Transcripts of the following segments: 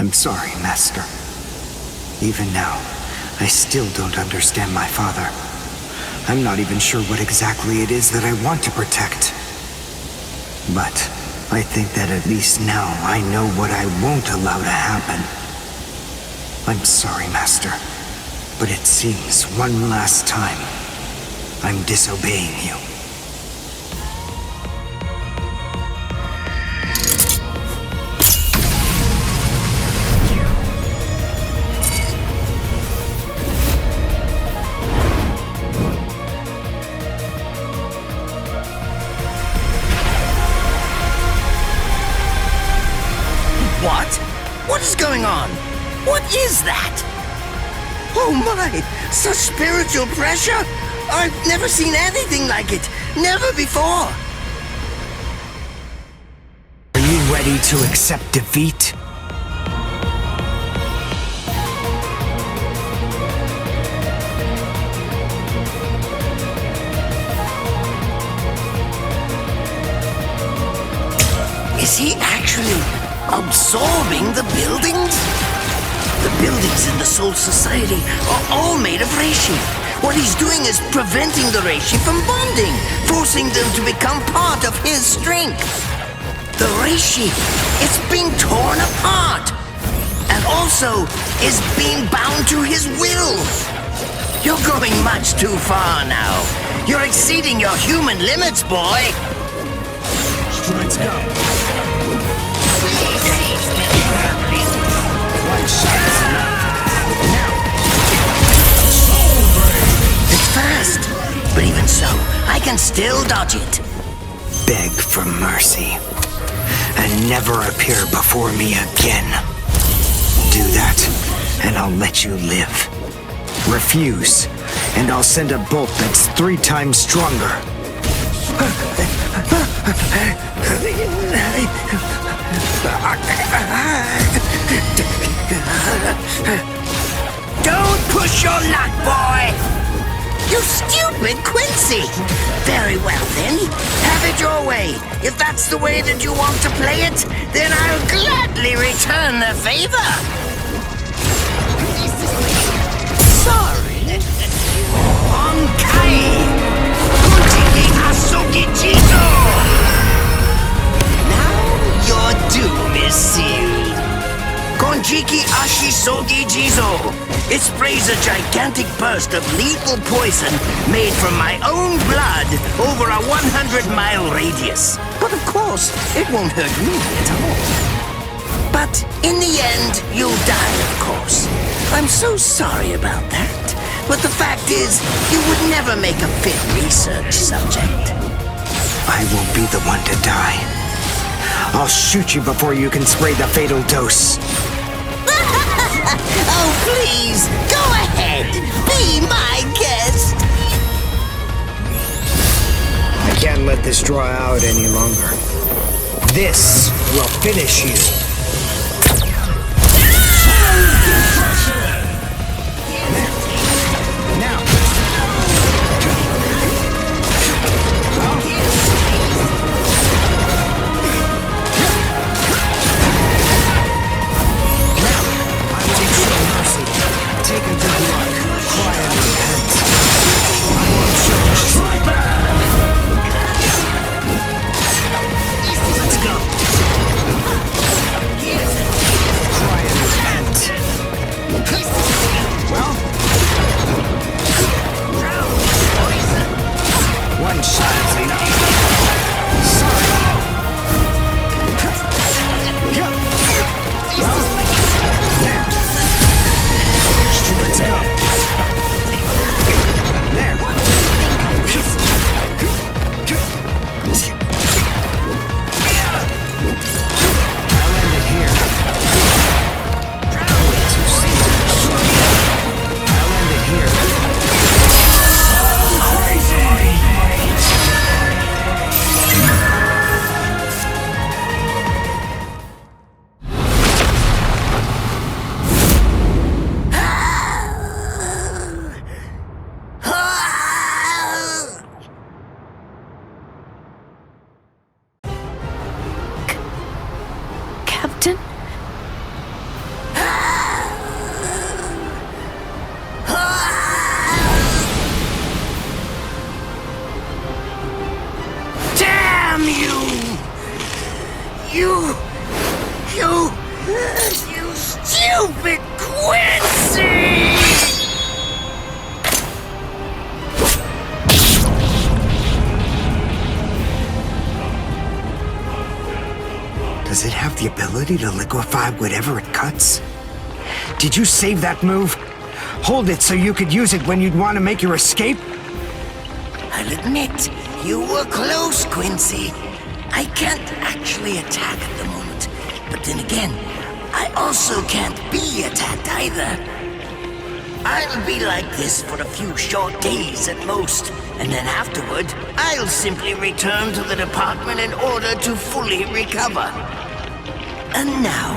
I'm sorry, Master. Even now, I still don't understand my father. I'm not even sure what exactly it is that I want to protect. But I think that at least now I know what I won't allow to happen. I'm sorry, Master, but it seems one last time I'm disobeying you. What is going on? What is that? Oh my! Such spiritual pressure! I've never seen anything like it! Never before! Are you ready to accept defeat? Is he actually absorbing the buildings? The buildings in the Soul Society are all made of reishi. What he's doing is preventing the reishi from bonding, forcing them to become part of his strength. The reishi, it's being torn apart, and also is being bound to his will. You're going much too far now. You're exceeding your human limits, boy. Let's go. It's fast, but even so, I can still dodge it. Beg for mercy, and never appear before me again. Do that, and I'll let you live. Refuse, and I'll send a bolt that's 3 times stronger. Don't push your luck, boy! You stupid Quincy! Very well then, have it your way. If that's the way that you want to play it, then I'll gladly return the favor. Sorry. Onkai! Kunjiki Asuki Jizo! Now your doom is sealed. Konjiki Ashisogi Jizo. It sprays a gigantic burst of lethal poison made from my own blood over a 100-mile radius. But of course, it won't hurt me at all. But in the end, you'll die, of course. I'm so sorry about that. But the fact is, you would never make a fit research subject. I won't be the one to die. I'll shoot you before you can spray the fatal dose. Oh, please, go ahead. Be my guest. I can't let this draw out any longer. This will finish you. Let's go. stupid Quincy! Does it have the ability to liquefy whatever it cuts? Did you save that move? Hold it so you could use it when you'd want to make your escape? I'll admit, you were close, Quincy. I can't actually attack at the moment, but then again, I also can't be attacked either. I'll be like this for a few short days at most, and then afterward, I'll simply return to the department in order to fully recover. And now,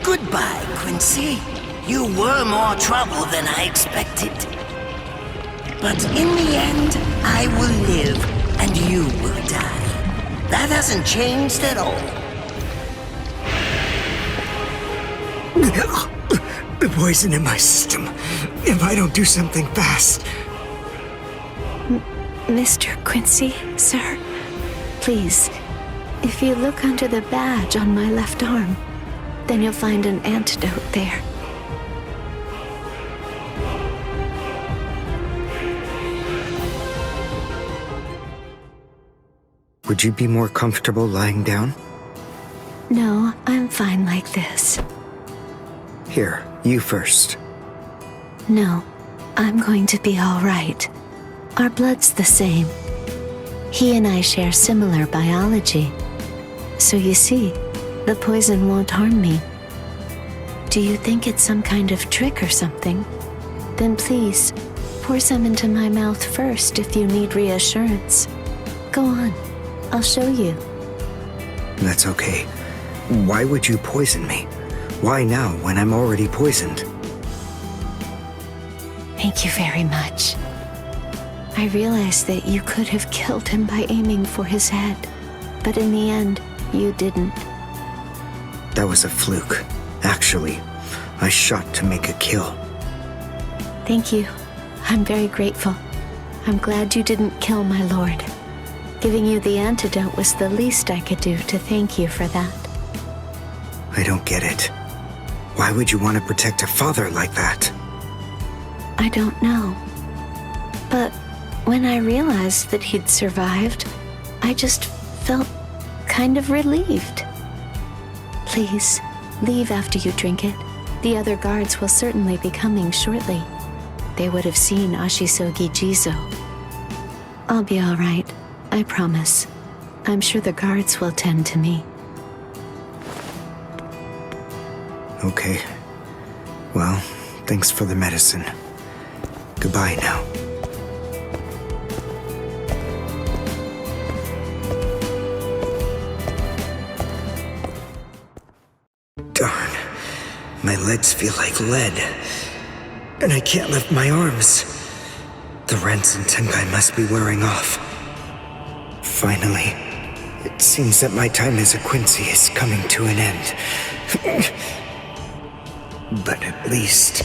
goodbye, Quincy. You were more trouble than I expected. But in the end, I will live, and you will die. That hasn't changed at all. The poison in my system. If I don't do something fast. Mr. Quincy, sir, please, if you look under the badge on my left arm, then you'll find an antidote there. Would you be more comfortable lying down? No, I'm fine like this. Here, you first. No, I'm going to be all right. Our blood's the same. He and I share similar biology. So you see, the poison won't harm me. Do you think it's some kind of trick or something? Then please, pour some into my mouth first if you need reassurance. Go on, I'll show you. That's okay. Why would you poison me? Why now, when I'm already poisoned? Thank you very much. I realized that you could have killed him by aiming for his head, but in the end, you didn't. That was a fluke. Actually, I shot to make a kill. Thank you. I'm very grateful. I'm glad you didn't kill my lord. Giving you the antidote was the least I could do to thank you for that. I don't get it. Why would you want to protect a father like that? I don't know. But when I realized that he'd survived, I just felt kind of relieved. Please, leave after you drink it. The other guards will certainly be coming shortly. They would have seen Ashisogi Jizo. I'll be all right, I promise. I'm sure the guards will tend to me. Okay. Well, thanks for the medicine. Goodbye now. Darn. My legs feel like lead. And I can't lift my arms. The rents in Tenkai must be wearing off. Finally, it seems that my time as a Quincy is coming to an end. But at least,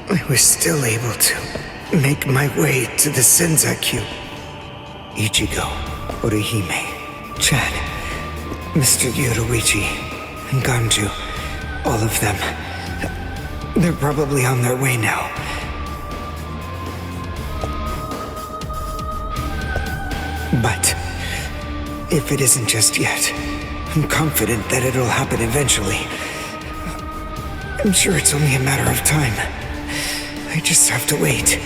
I was still able to make my way to the Senzakyu. Ichigo, Orihime, Chad, Mr. Yoruichi, and Ganju, all of them. They're probably on their way now. But if it isn't just yet, I'm confident that it'll happen eventually. I'm sure it's only a matter of time. I just have to wait.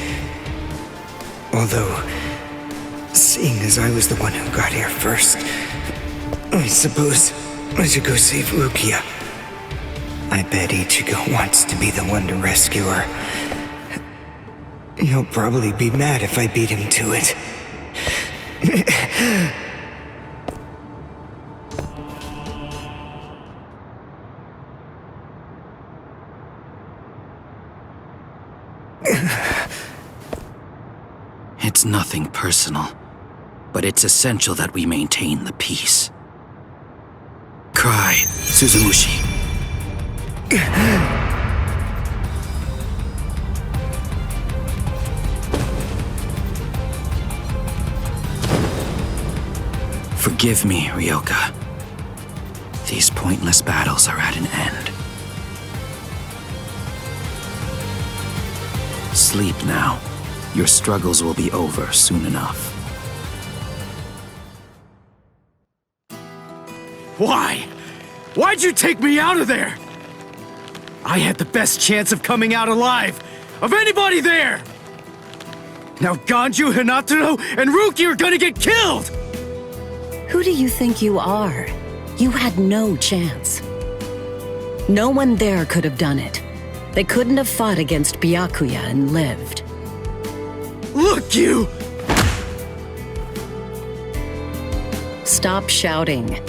Although, seeing as I was the one who got here first, I suppose I should go save Rukia. I bet Ichigo wants to be the one to rescue her. He'll probably be mad if I beat him to it. It's nothing personal, but it's essential that we maintain the peace. Cry, Suzumushi. Forgive me, Ryoka. These pointless battles are at an end. Sleep now. Your struggles will be over soon enough. Why? Why'd you take me out of there? I had the best chance of coming out alive, of anybody there! Now Ganju, Hinataro, and Ruki are gonna get killed! Who do you think you are? You had no chance. No one there could have done it. They couldn't have fought against Byakuya and lived. Look, you! Stop shouting.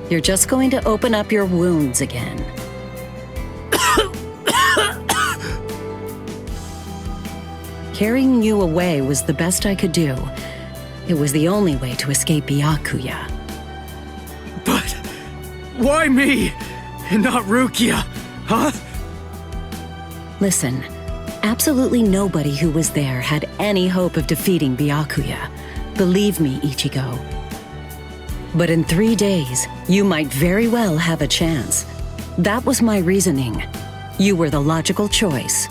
You're just going to open up your wounds again. Carrying you away was the best I could do. It was the only way to escape Byakuya. But why me? And not Rukia, huh? Listen, absolutely nobody who was there had any hope of defeating Byakuya. Believe me, Ichigo. But in 3 days, you might very well have a chance. That was my reasoning. You were the logical choice.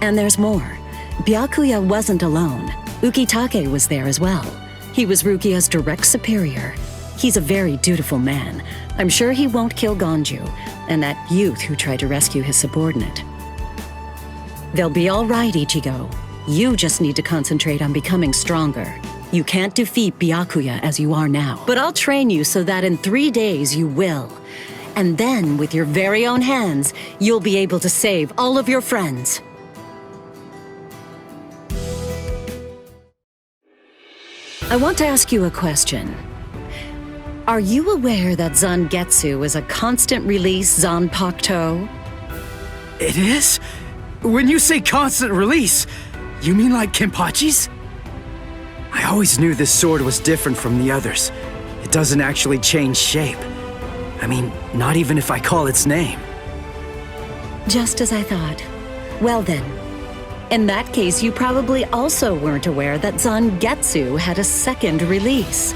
And there's more. Byakuya wasn't alone. Ukitake was there as well. He was Rukia's direct superior. He's a very dutiful man. I'm sure he won't kill Ganju, and that youth who tried to rescue his subordinate. They'll be all right, Ichigo. You just need to concentrate on becoming stronger. You can't defeat Byakuya as you are now. But I'll train you so that in 3 days you will. And then, with your very own hands, you'll be able to save all of your friends. I want to ask you a question. Are you aware that Zangetsu is a constant release Zanpakuto? It is? When you say constant release, you mean like Kenpachi's? I always knew this sword was different from the others. It doesn't actually change shape. I mean, not even if I call its name. Just as I thought. Well then, in that case, you probably also weren't aware that Zangetsu had a second release.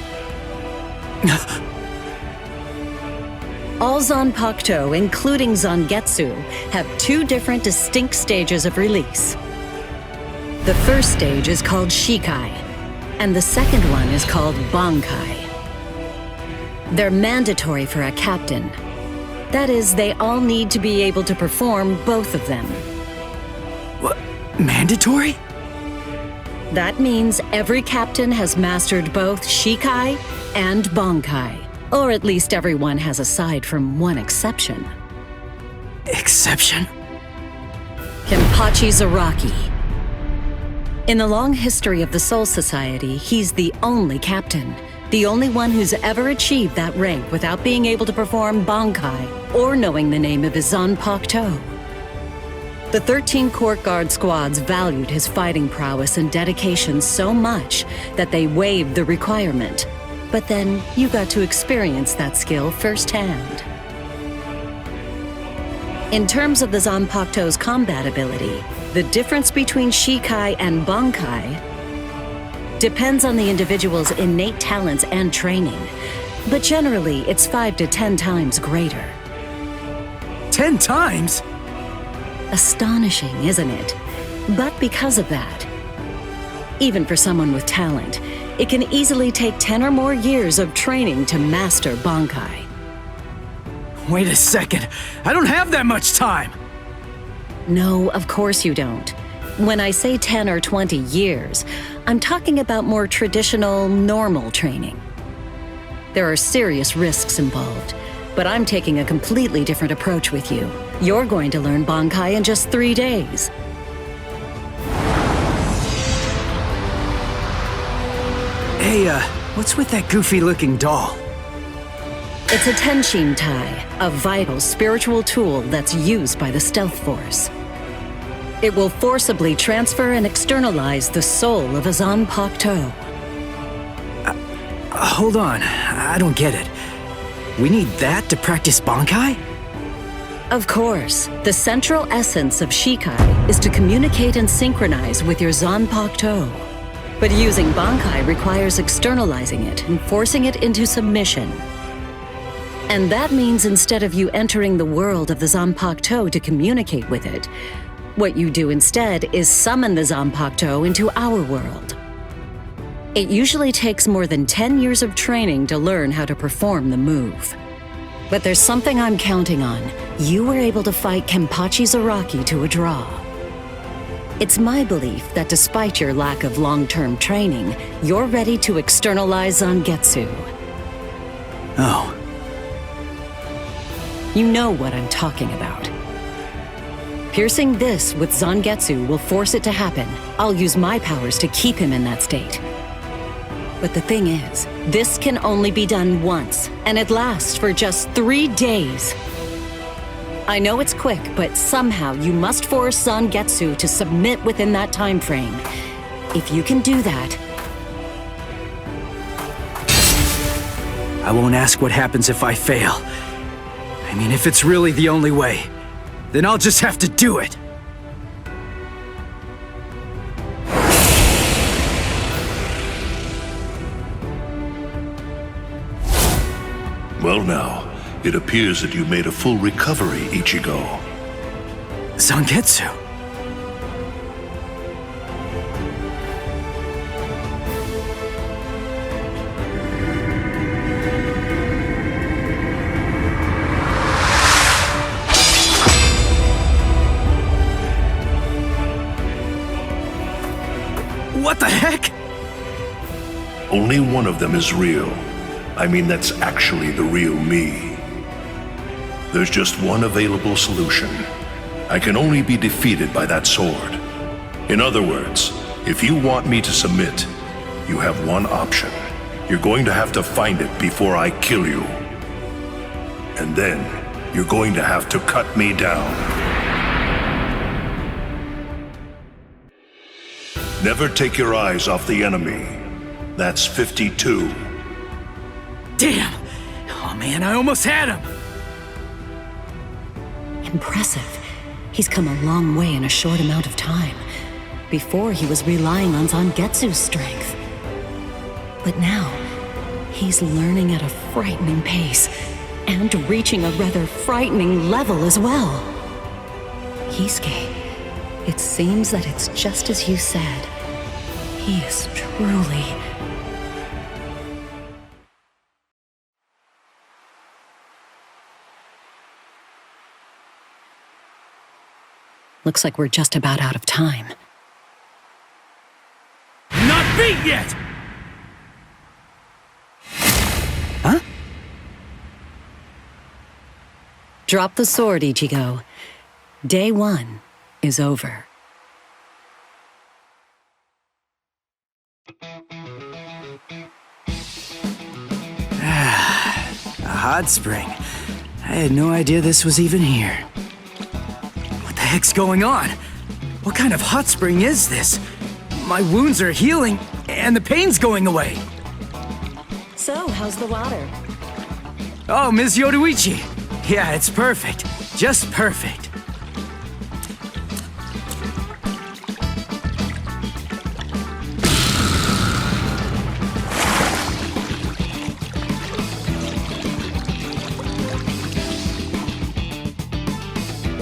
All Zanpakuto, including Zangetsu, have 2 different distinct stages of release. The first stage is called Shikai, and the second one is called Bankai. They're mandatory for a captain. That is, they all need to be able to perform both of them. What? Mandatory? That means every captain has mastered both Shikai and Bankai. Or at least everyone has aside from one exception. Exception? Kenpachi Zaraki. In the long history of the Soul Society, he's the only captain. The only one who's ever achieved that rank without being able to perform Bankai or knowing the name of his Zanpakuto. The 13 court guard squads valued his fighting prowess and dedication so much that they waived the requirement. But then you got to experience that skill firsthand. In terms of the Zanpakuto's combat ability, the difference between Shikai and Bankai depends on the individual's innate talents and training, but generally it's 5 to 10 times greater. 10 times? Astonishing, isn't it? But because of that, even for someone with talent, it can easily take 10 or more years of training to master Bankai. Wait a second, I don't have that much time! No, of course you don't. When I say 10 or 20 years, I'm talking about more traditional, normal training. There are serious risks involved, but I'm taking a completely different approach with you. You're going to learn Bankai in just 3 days. Hey, what's with that goofy-looking doll? It's a Tenshin Tai, a vital spiritual tool that's used by the Stealth Force. It will forcibly transfer and externalize the soul of a Zanpakuto. Hold on, I don't get it. We need that to practice Bankai? Of course, the central essence of Shikai is to communicate and synchronize with your Zanpakuto. But using Bankai requires externalizing it and forcing it into submission. And that means instead of you entering the world of the Zanpakuto to communicate with it, What you do instead is summon the Zanpakuto into our world. It usually takes more than 10 years of training to learn how to perform the move. But there's something I'm counting on. You were able to fight Kenpachi Zaraki to a draw. It's my belief that despite your lack of long-term training, you're ready to externalize Zangetsu. Oh. You know what I'm talking about. Piercing this with Zangetsu will force it to happen. I'll use my powers to keep him in that state. But the thing is, this can only be done once, and it lasts for just 3 days. I know it's quick, but somehow you must force Zangetsu to submit within that time frame. If you can do that... I won't ask what happens if I fail. I mean, if it's really the only way, then I'll just have to do it. Well now, it appears that you made a full recovery, Ichigo. Zangetsu. What the heck? Only one of them is real. I mean, that's actually the real me. There's just one available solution. I can only be defeated by that sword. In other words, if you want me to submit, you have one option. You're going to have to find it before I kill you. And then, you're going to have to cut me down. Never take your eyes off the enemy. That's 52. Damn! Oh man, I almost had him! Impressive. He's come a long way in a short amount of time. Before, he was relying on Zangetsu's strength. But now, he's learning at a frightening pace, and reaching a rather frightening level as well. Kisuke, it seems that it's just as you said. He is truly... Looks like we're just about out of time. Not beat yet! Huh? Drop the sword, Ichigo. Day 1 is over. A hot spring. I had no idea this was even here. What the heck's going on? What kind of hot spring is this? My wounds are healing, and the pain's going away. So, how's the water? Oh, Ms. Yoruichi. Yeah, it's perfect. Just perfect.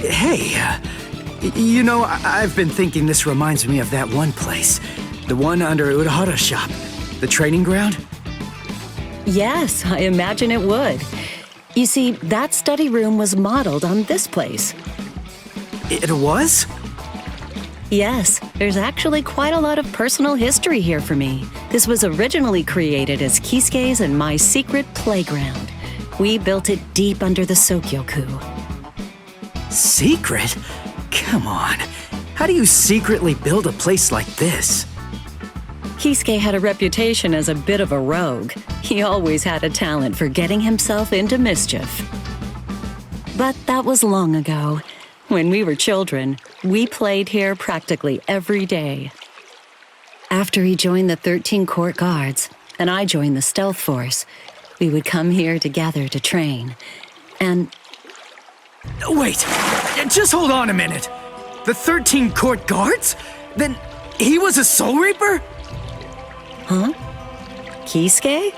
Hey, you know, I've been thinking this reminds me of that one place. The one under Urahara's shop. The training ground? Yes, I imagine it would. You see, that study room was modeled on this place. It was? Yes, there's actually quite a lot of personal history here for me. This was originally created as Kisuke's and my secret playground. We built it deep under the Sokyoku. Secret? Come on. How do you secretly build a place like this? Kisuke had a reputation as a bit of a rogue. He always had a talent for getting himself into mischief. But that was long ago. When we were children, we played here practically every day. After he joined the 13 Court Guards, and I joined the Stealth Force, we would come here together to train. And... Wait, just hold on a minute. The 13 Court Guards? Then he was a Soul Reaper? Huh? Kisuke?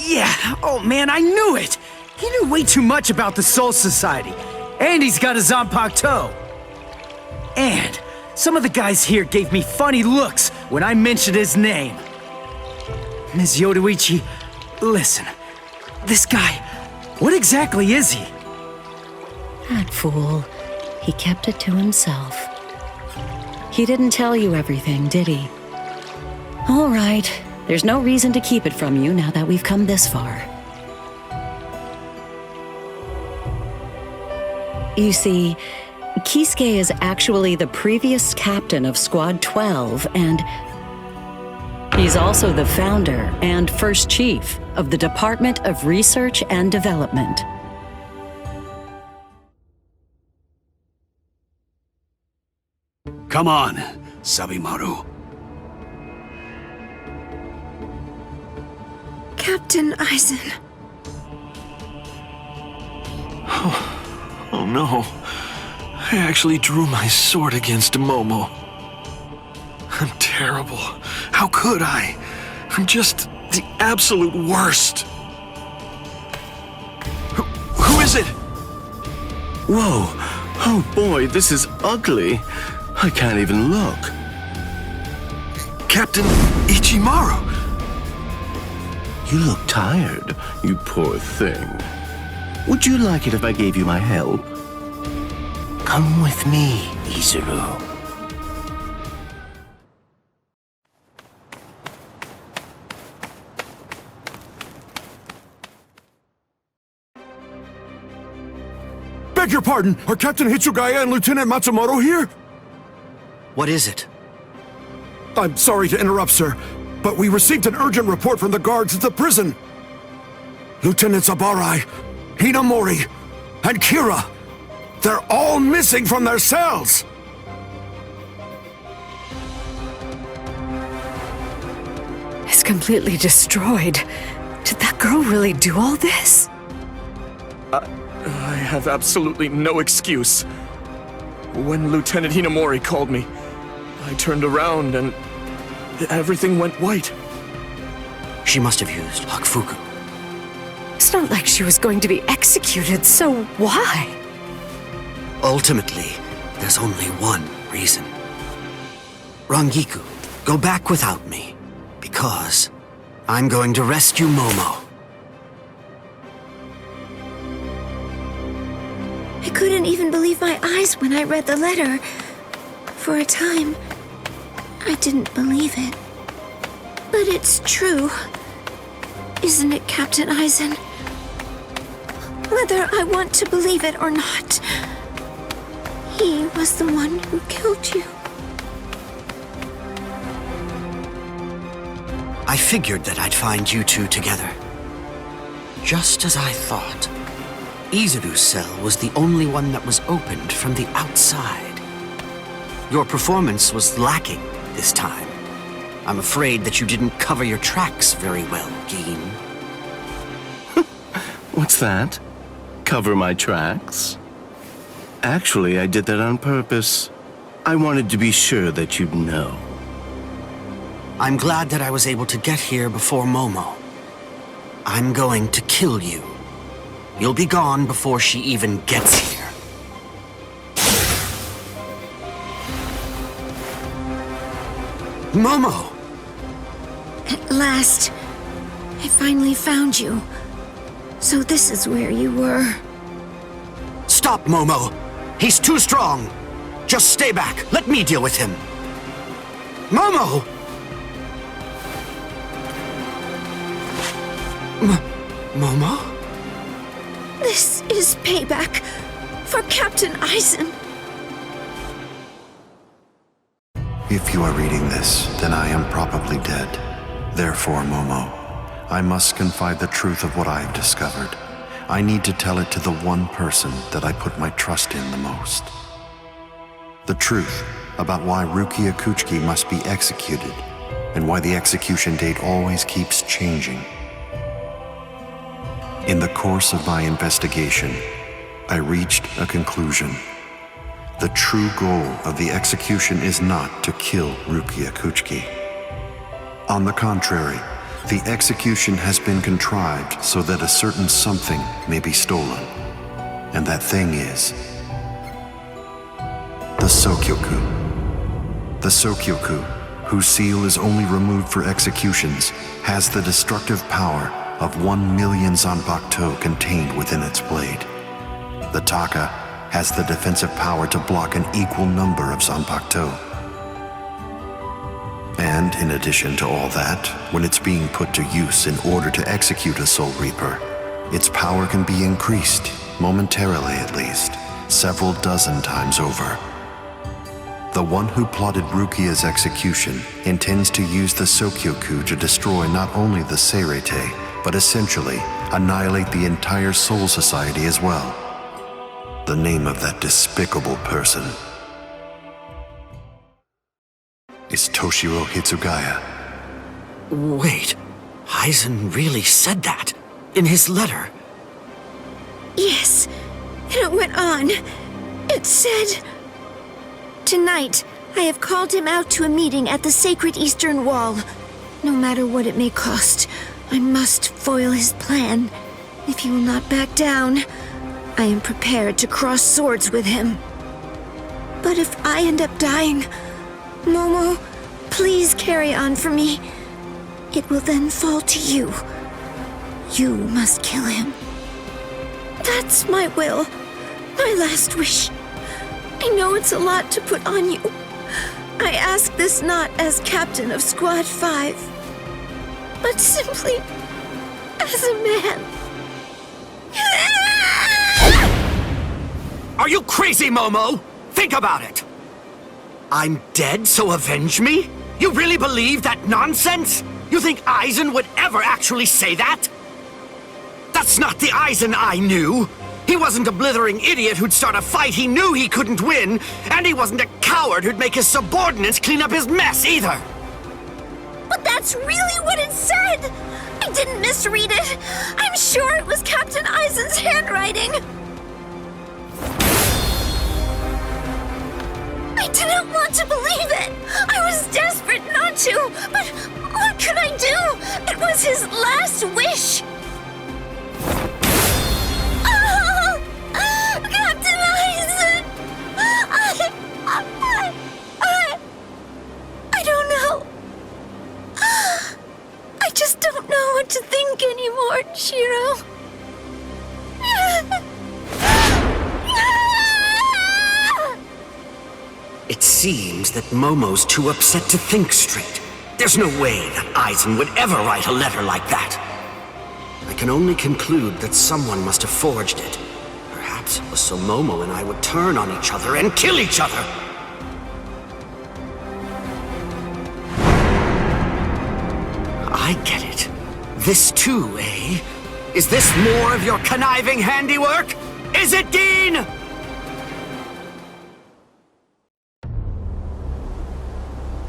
Yeah, oh man, I knew it! He knew way too much about the Soul Society. And he's got a Zanpakuto. And some of the guys here gave me funny looks when I mentioned his name. Ms. Yoruichi, listen. This guy, what exactly is he? That fool. He kept it to himself. He didn't tell you everything, did he? All right. There's no reason to keep it from you now that we've come this far. You see, Kisuke is actually the previous captain of Squad 12, and he's also the founder and first chief of the Department of Research and Development. Come on, Sabimaru. Captain Eisen. Oh no. I actually drew my sword against Momo. I'm terrible. How could I? I'm just the absolute worst. Who is it? Whoa. Oh boy, this is ugly. I can't even look. Captain Ichimaru. You look tired, you poor thing. Would you like it if I gave you my help? Come with me, Izuru. Beg your pardon, are Captain Hitsugaya and Lieutenant Matsumoto here? What is it? I'm sorry to interrupt, sir, but we received an urgent report from the guards at the prison. Lieutenant Sabarai, Hinamori, and Kira, they're all missing from their cells! It's completely destroyed. Did that girl really do all this? I have absolutely no excuse. When Lieutenant Hinamori called me, I turned around and everything went white. She must have used Hakufuku. It's not like she was going to be executed, so why? Ultimately, there's only one reason. Rangiku, go back without me, because I'm going to rescue Momo. I couldn't even believe my eyes when I read the letter. For a time, I didn't believe it. But it's true. Isn't it, Captain Eisen? Whether I want to believe it or not, he was the one who killed you. I figured that I'd find you two together. Just as I thought. Izuru's cell was the only one that was opened from the outside. Your performance was lacking this time. I'm afraid that you didn't cover your tracks very well, Gin. What's that? Cover my tracks? Actually, I did that on purpose. I wanted to be sure that you'd know. I'm glad that I was able to get here before Momo. I'm going to kill you. You'll be gone before she even gets here. Momo! At last, I finally found you. So this is where you were. Stop, Momo! He's too strong! Just stay back. Let me deal with him. Momo! Momo? This is payback for Captain Eisen. If you are reading this, then I am probably dead. Therefore, Momo, I must confide the truth of what I have discovered. I need to tell it to the one person that I put my trust in the most. The truth about why Rukia Kuchiki must be executed, and why the execution date always keeps changing. In the course of my investigation, I reached a conclusion. The true goal of the execution is not to kill Rukia Kuchiki. On the contrary, the execution has been contrived so that a certain something may be stolen. And that thing is The Sokyoku. The Sokyoku, whose seal is only removed for executions, has the destructive power of 1 million Zanpakuto contained within its blade. The Taka has the defensive power to block an equal number of Zanpakuto. And in addition to all that, when it's being put to use in order to execute a Soul Reaper, its power can be increased, momentarily at least, several dozen times over. The one who plotted Rukia's execution intends to use the Sokyoku to destroy not only the Seirete, but essentially annihilate the entire Soul Society as well. The name of that despicable person is Toshiro Hitsugaya. Wait, Aizen really said that in his letter? Yes, and it went on. It said, "Tonight, I have called him out to a meeting at the sacred Eastern Wall. No matter what it may cost, I must foil his plan. If he will not back down, I am prepared to cross swords with him. But if I end up dying, Momo, please carry on for me. It will then fall to you. You must kill him. That's my will, my last wish. I know it's a lot to put on you. I ask this not as captain of Squad 5, but simply as a man." Are you crazy, Momo? Think about it. I'm dead, so avenge me? You really believe that nonsense? You think Aizen would ever actually say that? That's not the Aizen I knew. He wasn't a blithering idiot who'd start a fight he knew he couldn't win, and he wasn't a coward who'd make his subordinates clean up his mess either. But that's really what it said! I didn't misread it. I'm sure it was Captain Aizen's handwriting. I didn't want to believe it. I was desperate not to, but what could I do? It was his last wish. Oh, Captain Aizen! I don't know. I just don't know what to think anymore, Shiro. It seems that Momo's too upset to think straight. There's no way that Aizen would ever write a letter like that. I can only conclude that someone must have forged it. Perhaps it was so Momo and I would turn on each other and kill each other. I get it. This too, eh? Is this more of your conniving handiwork? Is it, Dean?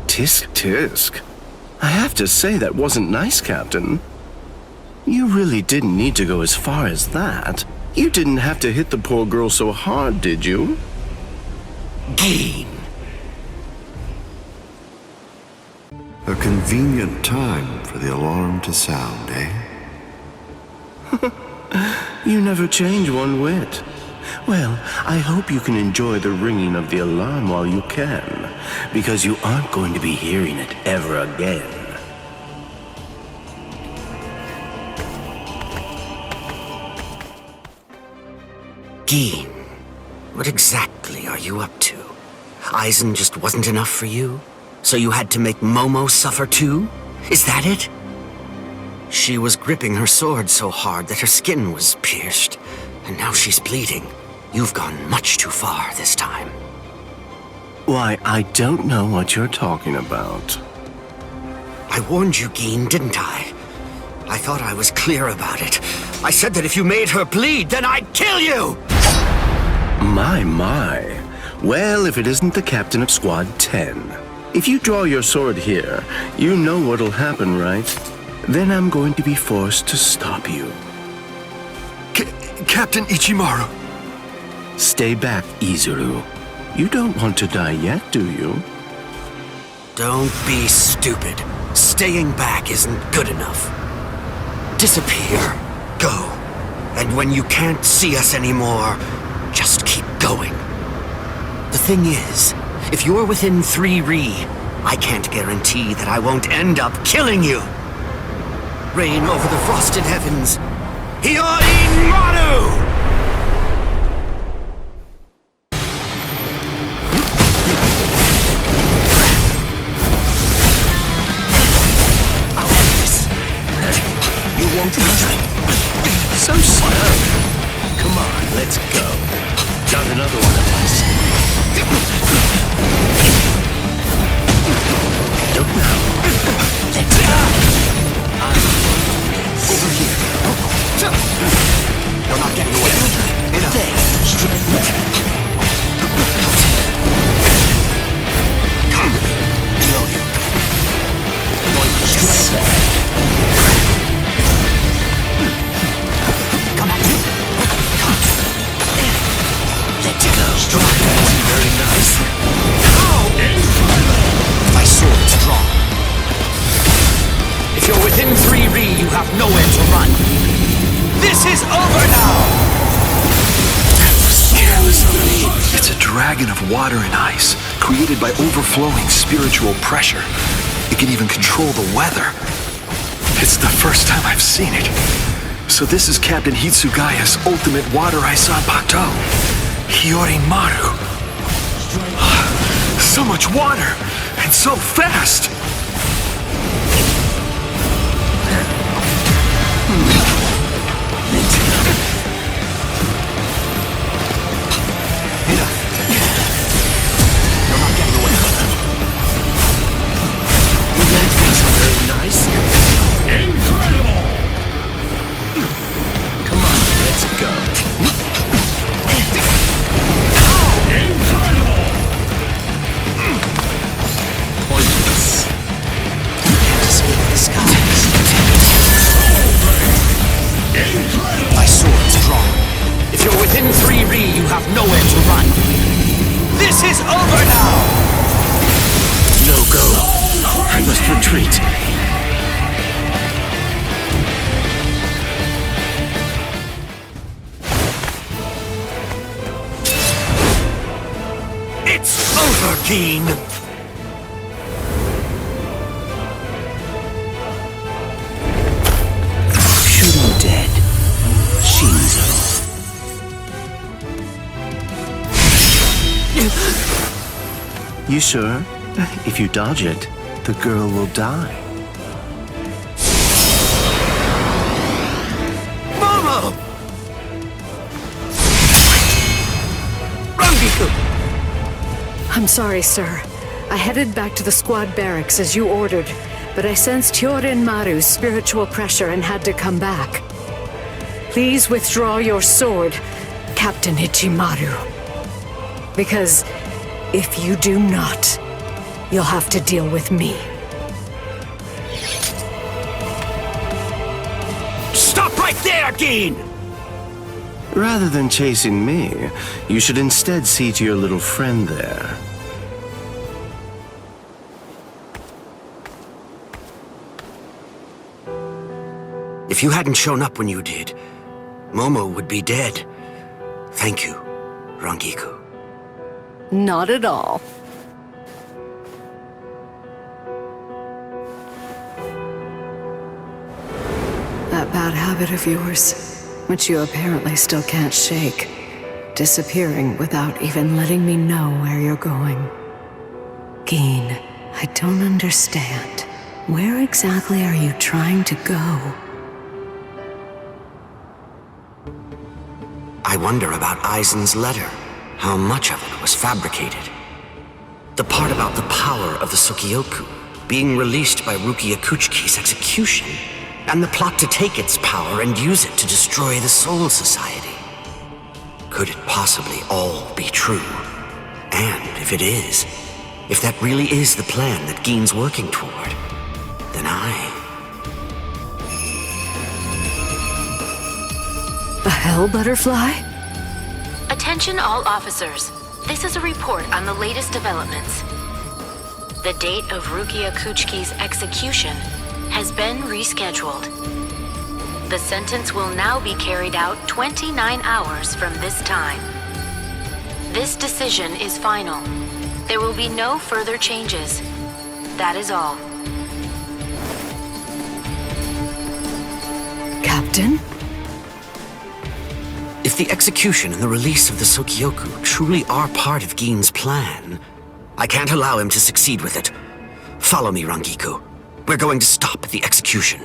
Tisk tisk. I have to say that wasn't nice, Captain. You really didn't need to go as far as that. You didn't have to hit the poor girl so hard, did you? Dean. A convenient time for the alarm to sound, eh? You never change one whit. Well, I hope you can enjoy the ringing of the alarm while you can, because you aren't going to be hearing it ever again. Dean, what exactly are you up to? Aizen just wasn't enough for you? So you had to make Momo suffer too? Is that it? She was gripping her sword so hard that her skin was pierced, and now she's bleeding. You've gone much too far this time. Why, I don't know what you're talking about. I warned you, Geen, didn't I? I thought I was clear about it. I said that if you made her bleed, then I'd kill you! My. Well, if it isn't the captain of Squad 10. If you draw your sword here, you know what'll happen, right? Then I'm going to be forced to stop you. Captain Ichimaru. Stay back, Izuru. You don't want to die yet, do you? Don't be stupid. Staying back isn't good enough. Disappear. Go. And when you can't see us anymore, just keep going. The thing is, if you're within 3 Ri, I can't guarantee that I won't end up killing you. Reign over the frosted heavens. Hiyori Maru! Won't so slow. Come on, let's go. Got another one of us. Don't know. Let's go. Over here. You're not getting away. There. Come. Below you. Going to strike. Very nice. My sword's drawn. If you're within 3 Ri, you have nowhere to run. This is over now! It's a dragon of water and ice, created by overflowing spiritual pressure. It can even control the weather. It's the first time I've seen it. So this is Captain Hitsugaya's ultimate water ice Zanpakuto. Hiyori Maru. So much water, and so fast! You're not getting away. Very nice. Incredible! Come on, let's go. My sword's drawn. If you're within 3 Ri, you have nowhere to run. This is over now! No go. I must retreat. It's over, Keen! Shooting dead. Shinzo. You sure? If you dodge it, the girl will die. Momo! Rangiku! I'm sorry, sir. I headed back to the squad barracks as you ordered, but I sensed Hyorin Maru's spiritual pressure and had to come back. Please withdraw your sword, Captain Ichimaru. Because if you do not, you'll have to deal with me. Stop right there, Geen! Rather than chasing me, you should instead see to your little friend there. If you hadn't shown up when you did, Momo would be dead. Thank you, Rangiku. Not at all. That bad habit of yours, which you apparently still can't shake, disappearing without even letting me know where you're going. Geen, I don't understand. Where exactly are you trying to go? I wonder about Aizen's letter. How much of it was fabricated? The part about the power of the Sukioku being released by Rukia Kuchiki's execution, and the plot to take its power and use it to destroy the Soul Society. Could it possibly all be true? And if it is, if that really is the plan that Geen's working toward, then A hell butterfly? Attention all officers. This is a report on the latest developments. The date of Rukia Kuchiki's execution has been rescheduled. The sentence will now be carried out 29 hours from this time. This decision is final. There will be no further changes. That is all. Captain? If the execution and the release of the Sokyoku truly are part of Gin's plan, I can't allow him to succeed with it. Follow me, Rangiku. We're going to stop the execution.